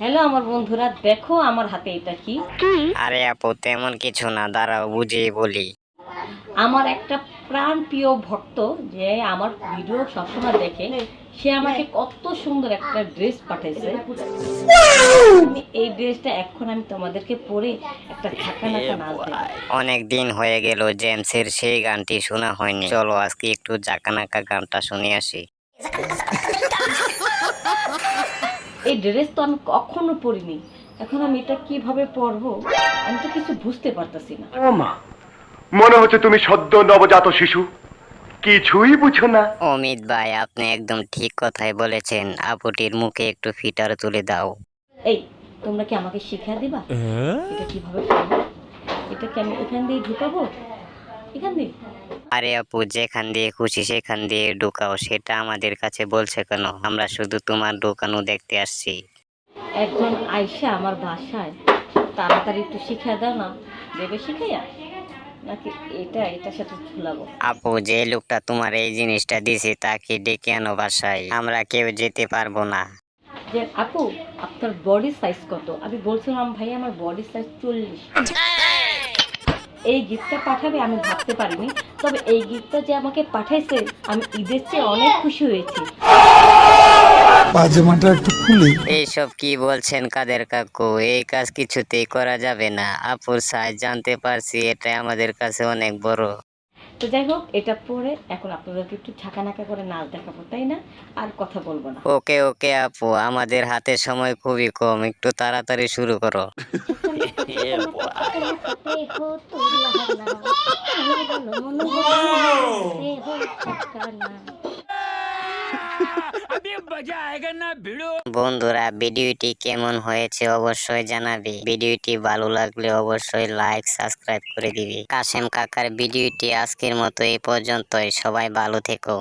Hello আমার বন্ধুরা, দেখো আমার হাতে এটা কি। আরে আপু তেমন কিছু না, দাঁড়াও বুঝিয়ে বলি। আমার একটা প্রাণ প্রিয় ভক্ত যে আমার ভিডিও সবসময় দেখে, সে আমাকে কত সুন্দর একটা ড্রেস পাঠাইছে। আমি এই ড্রেসটা এখন আমি তোমাদেরকে পরে একটা ঝাঁকানাকা নাচ দেব। অনেক দিন হয়ে গেল জেমসের সেই গানটি শোনা হয়নি, চলো আজকে একটু জাকানাকা গানটা শুনে আসি। এই ড্রেস তো আমি কখনো পরিনি, এখন আমি এটা কিভাবে পরবো আমি তো কিছু বুঝতে পারতাছি না। ও মা, মনে হচ্ছে তুমি সদ্য নবজাত শিশু, কিছুই বুঝো না। অমিত ভাই, আপনি একদম ঠিক কথাই বলেছেন, আপুটির মুখে একটু ফিটার তুলে দাও। এই, তোমরা কি আমাকে শিক্ষা দিবা এটা কিভাবে পরবো? এটা কি আমি এখান দিয়ে ঢুকাবো? এখান দিয়ে? আরে আপু, যেখান দিয়ে খুশি সেখান দিয়ে ঢুকাও, সেটা আমাদের কাছে বলছে কেন? আমরা শুধু তোমার ঢুকানো দেখতে আসছি। একজন আইসা আমার বাসায় তাড়াতাড়ি একটু শিখা দাও না, দেবে শিখাইয়া, নাকি এটার সাথে ঝুলাবো? আপু, যে লোকটা তোমার এই জিনিসটা দিছে তাকে ডেকে আনো বাসায়, আমরা কেউ যেতে পারবো না। যে আপু, আপনার বডি সাইজ কত? আমি বলছিলাম ভাই আমার বডি সাইজ 40। এই গিফটটা পাঠাবে আমি ভাবতে পারিনি, তবে এই গিফটটা যে আমাকে পাঠাইছে আমি ঈদের চেয়ে অনেক খুশি হয়েছি। পাজামাটা একটু খুলি। এইসব কি বলছেন কাদের কাকু? এই কাজ কিছুতেই করা যাবে না। আপুর সাইজ জানতে পারছি, এটা আমাদের কাছে অনেক বড়। তো যাই হোক, এটা পরে এখন আপনাদেরকে একটু ঝাঁকানাকা করে নাচ দেখাবো, তাই না? আর কথা বলবো না। ওকে ওকে আপু, আমাদের হাতে সময় খুবই কম, একটু তাড়াতাড়ি শুরু করো। বন্ধুরা, ভিডিওটি কেমন হয়েছে অবশ্যই জানাবে। ভিডিওটি ভালো লাগলে অবশ্যই লাইক সাবস্ক্রাইব করে দিবে। কাশেম কাকার ভিডিওটি আজকের মতো এই পর্যন্তই, সবাই ভালো থেকো।